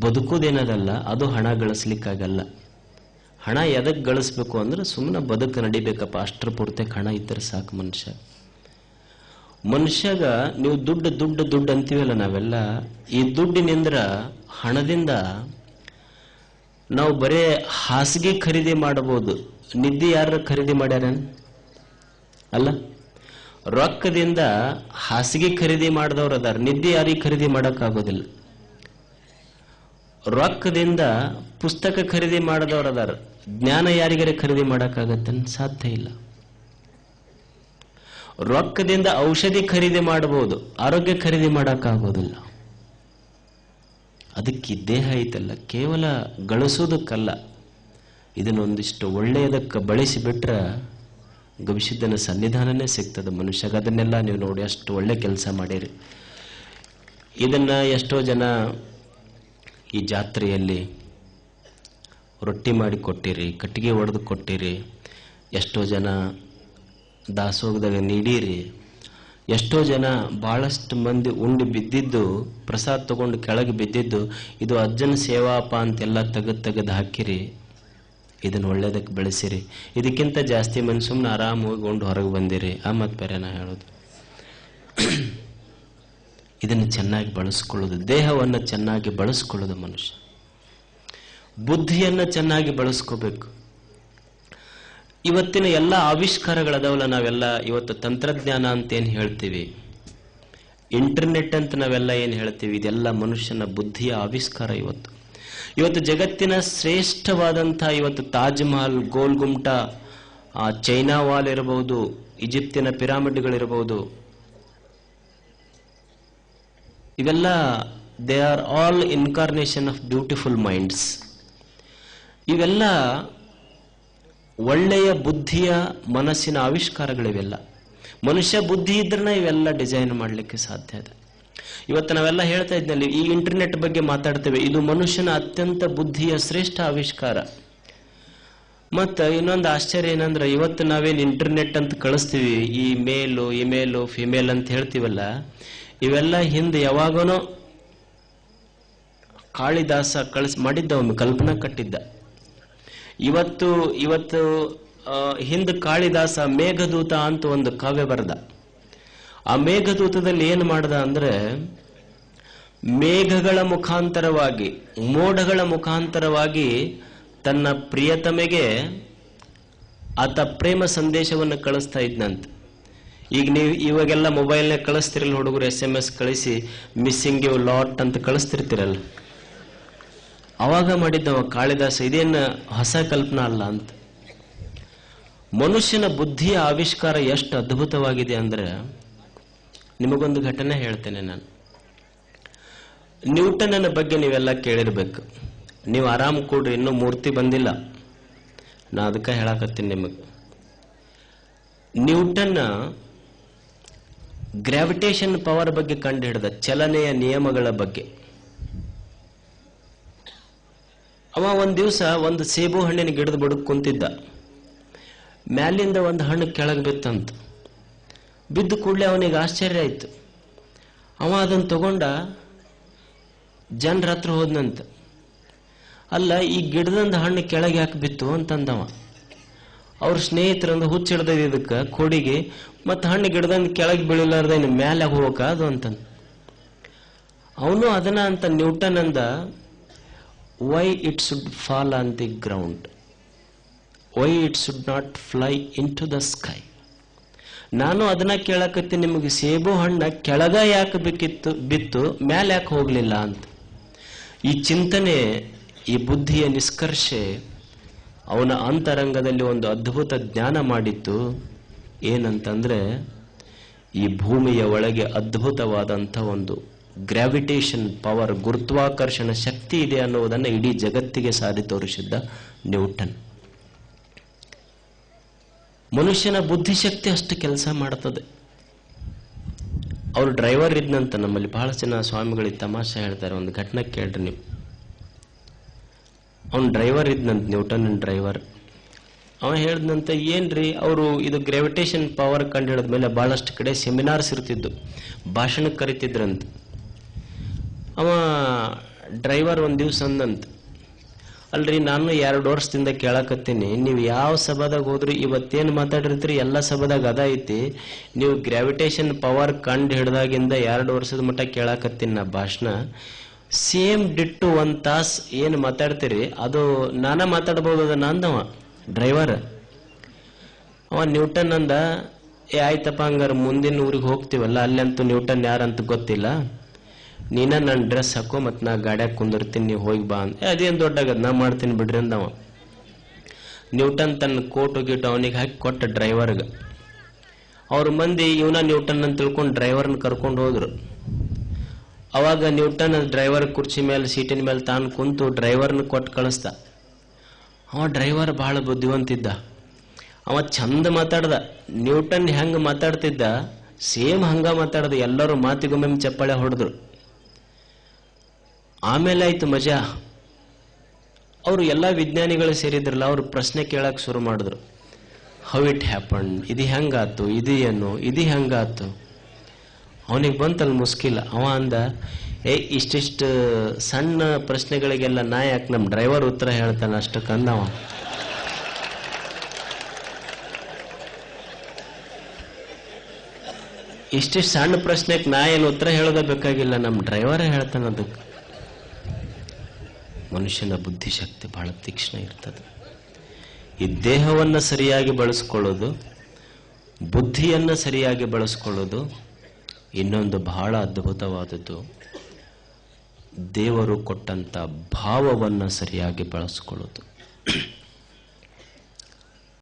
ಬದುಕೋದೇನದಲ್ಲ, ಅದು ಹಣ ಗಳಿಸ್ಲಿಕ್ಕಾಗಲ್ಲ. ಹಣ ಎದಕ್ಕೆ ಗಳಿಸ್ಬೇಕು ಅಂದ್ರೆ ಸುಮ್ಮನೆ ಬದುಕು ನಡಿಬೇಕಪ್ಪ, ಅಷ್ಟರ ಪೂರ್ತಿಗೆ ಹಣ ಇದ್ದರೆ ಸಾಕು. ಮನುಷ್ಯಗ ನೀವು ದುಡ್ಡು ದುಡ್ಡು ದುಡ್ಡು ಅಂತೀವಲ್ಲ ನಾವೆಲ್ಲ, ಈ ದುಡ್ಡಿನಿಂದ ಹಣದಿಂದ ನಾವು ಬರೇ ಹಾಸಿಗೆ ಖರೀದಿ ಮಾಡಬಹುದು, ನಿದ್ದೆ ಯಾರು ಖರೀದಿ ಮಾಡ್ಯಾರ ಅಲ್ಲ? ರೊಕ್ಕದಿಂದ ಹಾಸಿಗೆ ಖರೀದಿ ಮಾಡಿದವ್ರು ಅದಾರ, ನಿದ್ದೆ ಯಾರಿಗೆ ಖರೀದಿ ಮಾಡೋಕ್ಕಾಗೋದಿಲ್ಲ. ರೊಕ್ಕದಿಂದ ಪುಸ್ತಕ ಖರೀದಿ ಮಾಡಿದವ್ರು ಅದಾರ, ಜ್ಞಾನ ಯಾರಿಗಾರ ಖರೀದಿ ಮಾಡೋಕ್ಕಾಗತ್ತೆ? ಸಾಧ್ಯ ಇಲ್ಲ. ರೊಕ್ಕದಿಂದ ಔಷಧಿ ಖರೀದಿ ಮಾಡಬಹುದು, ಆರೋಗ್ಯ ಖರೀದಿ ಮಾಡೋಕ್ಕಾಗೋದಿಲ್ಲ. ಅದಕ್ಕೆ ದೇಹ ಐತಲ್ಲ ಕೇವಲ ಗಳಿಸೋದಕ್ಕಲ್ಲ, ಇದನ್ನೊಂದಿಷ್ಟು ಒಳ್ಳೆಯದಕ್ಕೆ ಬಳಸಿಬಿಟ್ರೆ ಗವಿಸಿದ್ದನ ಸನ್ನಿಧಾನನೇ ಸಿಗ್ತದೆ ಮನುಷ್ಯಗ. ಅದನ್ನೆಲ್ಲ ನೀವು ನೋಡಿ ಅಷ್ಟು ಒಳ್ಳೆ ಕೆಲಸ ಮಾಡಿರಿ. ಇದನ್ನ ಎಷ್ಟೋ ಜನ ಈ ಜಾತ್ರೆಯಲ್ಲಿ ರೊಟ್ಟಿ ಮಾಡಿ ಕೊಟ್ಟಿರಿ, ಕಟ್ಟಿಗೆ ಒಡೆದು ಕೊಟ್ಟಿರಿ, ಎಷ್ಟೋ ಜನ ದಾಸೋಗದಾಗ ನೀಡಿರಿ, ಎಷ್ಟೋ ಜನ ಬಹಳಷ್ಟು ಮಂದಿ ಉಂಡು ಬಿದ್ದಿದ್ದು, ಪ್ರಸಾದ ತಗೊಂಡು ಕೆಳಗೆ ಬಿದ್ದಿದ್ದು, ಇದು ಅಜ್ಜನ ಸೇವಾಪ ಅಂತೆಲ್ಲ ತೆಗೆದು ಹಾಕಿರಿ. ಇದನ್ನು ಒಳ್ಳೇದಕ್ಕೆ ಬೆಳೆಸಿರಿ. ಇದಕ್ಕಿಂತ ಜಾಸ್ತಿ ಮಂದಿ ಸುಮ್ಮನೆ ಆರಾಮ ಹೋಗಿಕೊಂಡು ಹೊರಗೆ ಬಂದಿರಿ. ಮತ್ತೆ ಬೇರೆ ನಾ ಹೇಳೋದು, ಇದನ್ನು ಚೆನ್ನಾಗಿ ಬಳಸ್ಕೊಳ್ಳೋದು, ದೇಹವನ್ನು ಚೆನ್ನಾಗಿ ಬಳಸ್ಕೊಳ್ಳೋದು. ಮನುಷ್ಯ ಬುದ್ಧಿಯನ್ನು ಚೆನ್ನಾಗಿ ಬಳಸ್ಕೋಬೇಕು. ಇವತ್ತಿನ ಎಲ್ಲ ಆವಿಷ್ಕಾರಗಳದಾವಲ್ಲ, ನಾವೆಲ್ಲ ಇವತ್ತು ತಂತ್ರಜ್ಞಾನ ಅಂತ ಏನು ಹೇಳ್ತೀವಿ, ಇಂಟರ್ನೆಟ್ ಅಂತ ನಾವೆಲ್ಲ ಏನು ಹೇಳ್ತೀವಿ, ಇದೆಲ್ಲ ಮನುಷ್ಯನ ಬುದ್ಧಿಯ ಆವಿಷ್ಕಾರ. ಇವತ್ತು ಜಗತ್ತಿನ ಶ್ರೇಷ್ಠವಾದಂಥ ಇವತ್ತು ತಾಜ್ ಮಹಲ್, ಗೋಲ್ ಗುಮ್ಟ, ಚೈನಾ ವಾಲ್ ಇರಬಹುದು, ಈಜಿಪ್ತಿನ ಪಿರಾಮಿಡ್ಗಳಿರಬಹುದು, ಇವೆಲ್ಲ they are all incarnation of beautiful minds. ಇವೆಲ್ಲ ಒಳ್ಳೆಯ ಬುದ್ಧಿಯ ಮನಸ್ಸಿನ ಆವಿಷ್ಕಾರಗಳಿವೆಲ್ಲ. ಮನುಷ್ಯ ಬುದ್ಧಿ ಇದ್ರನ್ನ ಇವೆಲ್ಲ ಡಿಸೈನ್ ಮಾಡಲಿಕ್ಕೆ ಸಾಧ್ಯ ಇದೆ. ಇವತ್ತು ನಾವೆಲ್ಲ ಹೇಳ್ತಾ ಇದ್ನಲ್ಲಿ, ಈ ಇಂಟರ್ನೆಟ್ ಬಗ್ಗೆ ಮಾತಾಡ್ತೇವೆ, ಇದು ಮನುಷ್ಯನ ಅತ್ಯಂತ ಬುದ್ಧಿಯ ಶ್ರೇಷ್ಠ ಆವಿಷ್ಕಾರ. ಮತ್ತು ಇನ್ನೊಂದು ಆಶ್ಚರ್ಯ ಏನಂದ್ರೆ, ಇವತ್ತು ನಾವೇನು ಇಂಟರ್ನೆಟ್ ಅಂತ ಕಳಿಸ್ತೀವಿ, ಈ ಮೇಲು ಇಮೇಲು ಫಿಮೇಲ್ ಅಂತ ಹೇಳ್ತೀವಲ್ಲ, ಇವೆಲ್ಲ ಹಿಂದೆ ಯಾವಾಗನೋ ಕಾಳಿದಾಸ ಮಾಡಿದ್ದ, ಒಮ್ಮೆ ಕಲ್ಪನಾ ಕಟ್ಟಿದ್ದ. ಇವತ್ತು ಹಿಂದೆ ಕಾಳಿದಾಸ ಮೇಘದೂತ ಅಂತ ಒಂದು ಕಾವ್ಯ ಬರೆದ. ಆ ಮೇಘದೂತದಲ್ಲಿ ಏನು ಮಾಡ್ದ ಅಂದ್ರೆ, ಮೇಘಗಳ ಮುಖಾಂತರವಾಗಿ, ಮೋಡಗಳ ಮುಖಾಂತರವಾಗಿ ತನ್ನ ಪ್ರಿಯತಮೆಗೆ ಆತ ಪ್ರೇಮ ಸಂದೇಶವನ್ನು ಕಳಿಸ್ತಾ ಇದ್ನಂತೆ. ಈಗ ನೀವು ಇವಾಗೆಲ್ಲ ಮೊಬೈಲ್ನಾಗ ಕಳಿಸ್ತಿರಲ್ಲ ಹುಡುಗರು, SMS ಕಳಿಸಿ ಮಿಸ್ಸಿಂಗ್ ಯು ಲಾಟ್ ಅಂತ ಕಳಿಸ್ತಿರ್ತಿರಲ್ಲ, ಅವಾಗ ಮಾಡಿದ್ದವ ಕಾಳಿದಾಸ. ಇದೇನು ಹೊಸ ಕಲ್ಪನಾ ಅಲ್ಲ ಅಂತ. ಮನುಷ್ಯನ ಬುದ್ಧಿಯ ಆವಿಷ್ಕಾರ ಎಷ್ಟು ಅದ್ಭುತವಾಗಿದೆ ಅಂದ್ರೆ, ನಿಮಗೊಂದು ಘಟನೆ ಹೇಳ್ತೇನೆ ನಾನು. ನ್ಯೂಟನ್ನ ಬಗ್ಗೆ ನೀವೆಲ್ಲ ಕೇಳಿರ್ಬೇಕು. ನೀವು ಆರಾಮ್ ಕೂಡ್ರಿ, ಇನ್ನೂ ಮೂರ್ತಿ ಬಂದಿಲ್ಲ, ನಾ ಅದಕ್ಕೆ ಹೇಳಕತ್ತೀನಿ ನಿಮಗೆ. ನ್ಯೂಟನ್ ಗ್ರಾವಿಟೇಷನ್ ಪವರ್ ಬಗ್ಗೆ ಕಂಡು ಹಿಡಿದ, ಚಲನೆಯ ನಿಯಮಗಳ ಬಗ್ಗೆ. ಅವ ಒಂದ್ ದಿವಸ ಒಂದು ಸೇಬು ಹಣ್ಣಿನ ಗಿಡದ ಬುಡಕ್ ಕುಂತಿದ್ದ. ಮ್ಯಾಲಿಂದ ಒಂದು ಹಣ್ಣು ಕೆಳಗೆ ಬಿತ್ತಂತ. ಬಿದ್ದು ಕೂಡಲೇ ಅವನಿಗೆ ಆಶ್ಚರ್ಯ ಆಯ್ತು. ಅವ ಅದನ್ನು ತಗೊಂಡ ಜನರ ಹತ್ರ ಹೋದ್ನಂತ. ಅಲ್ಲ, ಈ ಗಿಡದಂದ ಹಣ್ಣು ಕೆಳಗೆ ಯಾಕೆ ಬಿತ್ತು ಅಂತಂದವ. ಅವ್ರ ಸ್ನೇಹಿತರಂದು ಹುಚ್ಚಿಡ್ದ ಇದಕ್ಕೆ ಕೋಡಿಗೆ, ಮತ್ತೆ ಹಣ್ಣು ಗಿಡದಂದು ಕೆಳಗೆ ಬೀಳಿಲಾರ್ದ ಇನ್ನು ಮ್ಯಾಲೆ ಹೋಗಕ ಅದು ಅಂತಂದ. ಅವನು ಅದನ್ನ ಅಂತ ನ್ಯೂಟನ್ ಅಂದ, why it should fall on the ground, why it should not fly into the sky. ನಾನು ಅದನ್ನ ಕೇಳಕತ್ತೀನಿ, ನಿಮಗೆ ಸೇಬು ಹಣ್ಣ ಕೆಳಗ ಯಾಕೆ ಬಿತ್ತು, ಮ್ಯಾಲೆ ಯಾಕೆ ಹೋಗ್ಲಿಲ್ಲ ಅಂತ. ಈ ಚಿಂತನೆ, ಈ ಬುದ್ಧಿಯ ನಿಷ್ಕರ್ಷೆ ಅವನ ಅಂತರಂಗದಲ್ಲಿ ಒಂದು ಅದ್ಭುತ ಜ್ಞಾನ ಮಾಡಿತ್ತು. ಏನಂತಂದ್ರೆ, ಈ ಭೂಮಿಯ ಒಳಗೆ ಅದ್ಭುತವಾದಂಥ ಒಂದು ಗ್ರಾವಿಟೇಷನ್ ಪವರ್, ಗುರುತ್ವಾಕರ್ಷಣ ಶಕ್ತಿ ಇದೆ ಅನ್ನುವುದನ್ನು ಇಡೀ ಜಗತ್ತಿಗೆ ಸಾರಿ ತೋರಿಸಿದ್ದ ನ್ಯೂಟನ್. ಮನುಷ್ಯನ ಬುದ್ಧಿಶಕ್ತಿ ಅಷ್ಟು ಕೆಲಸ ಮಾಡ್ತದೆ. ಅವ್ರು ಡ್ರೈವರ್ ಇದ್ನಂತ. ನಮ್ಮಲ್ಲಿ ಬಹಳ ಜನ ಸ್ವಾಮಿಗಳಿಗೆ ತಮಾಷೆ ಹೇಳ್ತಾರೆ, ಒಂದು ಘಟನೆ ಕೇಳ್ರಿ ನೀವು. ಅವನ್ ಡ್ರೈವರ್ ಇದ್ನಂತ, ನ್ಯೂಟನ್ ಡ್ರೈವರ್. ಅವ ಹೇಳ್ದಂತ, ಏನ್ರಿ ಅವರು ಇದು ಗ್ರಾವಿಟೇಷನ್ ಪವರ್ ಕಂಡು ಹಿಡಿದ್ಮೇಲೆ ಬಹಳಷ್ಟು ಕಡೆ ಸೆಮಿನಾರ್ಸ್ ಇರ್ತಿದ್ದು, ಭಾಷಣಕ್ಕೆ ಕರಿತಿದ್ರಂತ. ಅವ ಡ್ರೈವರ್ ಒಂದು ದಿವ್ಸ ಅಂದಂತ, ಅಲ್ರಿ ನಾನು 2 ವರ್ಷದಿಂದ ಕೇಳಕತ್ತೀನಿ, ನೀವು ಯಾವ ಸಭಾದಾಗ ಹೋದ್ರಿ ಇವತ್ತೇನು ಮಾತಾಡಿರ್ತೀರಿ ಎಲ್ಲ ಸಭಾದಾಗ ಅದ ಐತಿ, ನೀವು ಗ್ರಾವಿಟೇಷನ್ ಪವರ್ ಕಂಡು ಹಿಡ್ದಾಗಿಂದ 2 ವರ್ಷದ ಮಟ್ಟ ಕೇಳಕತ್ತೀನಿ ನಾ ಭಾಷಣ, ಸೇಮ್ ಡಿಟ್ಟು 1 ತಾಸು ಏನು ಮಾತಾಡ್ತೀರಿ ಅದು ನಾನ ಮಾತಾಡ್ಬೋದು ಅಂದವ ಡ್ರೈವರ್. ಅವ ನ್ಯೂಟನ್ ಅಂದ, ಆಯ್ತಪ್ಪ ಹಂಗಾರ ಮುಂದಿನ ಊರಿಗೆ ಹೋಗ್ತೀವಲ್ಲ ಅಲ್ಲಂತೂ ನ್ಯೂಟನ್ ಯಾರಂತ ಗೊತ್ತಿಲ್ಲ, ನೀನ ನನ್ನ ಡ್ರೆಸ್ ಹಾಕೋ ಮತ್ತು ನಾ ಗಾಡ್ಯಾಗ ಕುಂದಿರ್ತೀನಿ, ನೀವು ಹೋಗಿ ಬಾ ಅಂದ. ಅದೇನು ದೊಡ್ಡಾಗದ, ನಾ ಮಾಡ್ತೀನಿ ಬಿಡ್ರಿ ಅಂದವ. ನ್ಯೂಟನ್ ತನ್ನ ಕೋಟು ಗೀಟು ಅವನಿಗೆ ಹಾಕಿ ಕೊಟ್ಟ ಡ್ರೈವರ್ಗೆ. ಅವ್ರ ಮಂದಿ ಇವನ ನ್ಯೂಟನ್ ಅಂತ ತಿಳ್ಕೊಂಡು ಡ್ರೈವರ್ನ ಕರ್ಕೊಂಡು ಹೋದ್ರು. ಅವಾಗ ನ್ಯೂಟನ್ ಡ್ರೈವರ್ ಕುರ್ಚಿ ಮೇಲೆ ಸೀಟಿನ ಮೇಲೆ ತಾನು ಕುಂತು ಡ್ರೈವರ್ನ ಕೊಟ್ಟು ಕಳಿಸ್ದ. ಅವ ಡ್ರೈವರ್ ಬಹಳ ಬುದ್ಧಿವಂತಿದ್ದ, ಅವ ಚಂದ ಮಾತಾಡ್ದ. ನ್ಯೂಟನ್ ಹೆಂಗೆ ಮಾತಾಡ್ತಿದ್ದ ಸೇಮ್ ಹಂಗ ಮಾತಾಡ್ದ. ಎಲ್ಲರೂ ಮಾತಿಗೊಮ್ಮೆ ಚಪ್ಪಾಳೆ ಹೊಡೆದ್ರು. ಆಮೇಲೆ ಆಯ್ತು ಮಜಾ. ಅವರು ಎಲ್ಲ ವಿಜ್ಞಾನಿಗಳು ಸೇರಿದ್ರಲ್ಲ, ಅವರು ಪ್ರಶ್ನೆ ಕೇಳಕ್ ಶುರು ಮಾಡಿದ್ರು. ಹೌ ಇಟ್ ಹ್ಯಾಪನ್, ಇದು ಹೆಂಗಾತು, ಇದು ಏನು, ಇದು ಹೆಂಗಾತು. ಅವನಿಗೆ ಬಂತಲ್ಲಿ ಮುಸ್ಕಿಲ್ಲ. ಅವ ಅಂದ, ಇಷ್ಟಿಷ್ಟು ಸಣ್ಣ ಪ್ರಶ್ನೆಗಳಿಗೆಲ್ಲ ನಾ ಯಾಕೆ ನಮ್ಮ ಡ್ರೈವರ್ ಉತ್ತರ ಹೇಳ್ತಾನೆ ಅಷ್ಟಕ್ಕಂದವ. ಇಷ್ಟಿಷ್ಟು ಸಣ್ಣ ಪ್ರಶ್ನೆಗೆ ನಾ ಏನು ಉತ್ತರ ಹೇಳೋದ ಬೇಕಾಗಿಲ್ಲ, ನಮ್ಮ ಡ್ರೈವರೇ ಹೇಳ್ತಾನೆ. ಅದಕ್ಕೆ ಮನುಷ್ಯನ ಬುದ್ಧಿಶಕ್ತಿ ಬಹಳ ತೀಕ್ಷ್ಣ ಇರ್ತದೆ. ಈ ದೇಹವನ್ನು ಸರಿಯಾಗಿ ಬಳಸ್ಕೊಳ್ಳೋದು, ಬುದ್ಧಿಯನ್ನು ಸರಿಯಾಗಿ ಬಳಸ್ಕೊಳ್ಳೋದು, ಇನ್ನೊಂದು ಬಹಳ ಅದ್ಭುತವಾದದ್ದು ದೇವರು ಕೊಟ್ಟಂತ ಭಾವವನ್ನು ಸರಿಯಾಗಿ ಬಳಸ್ಕೊಳ್ಳೋದು.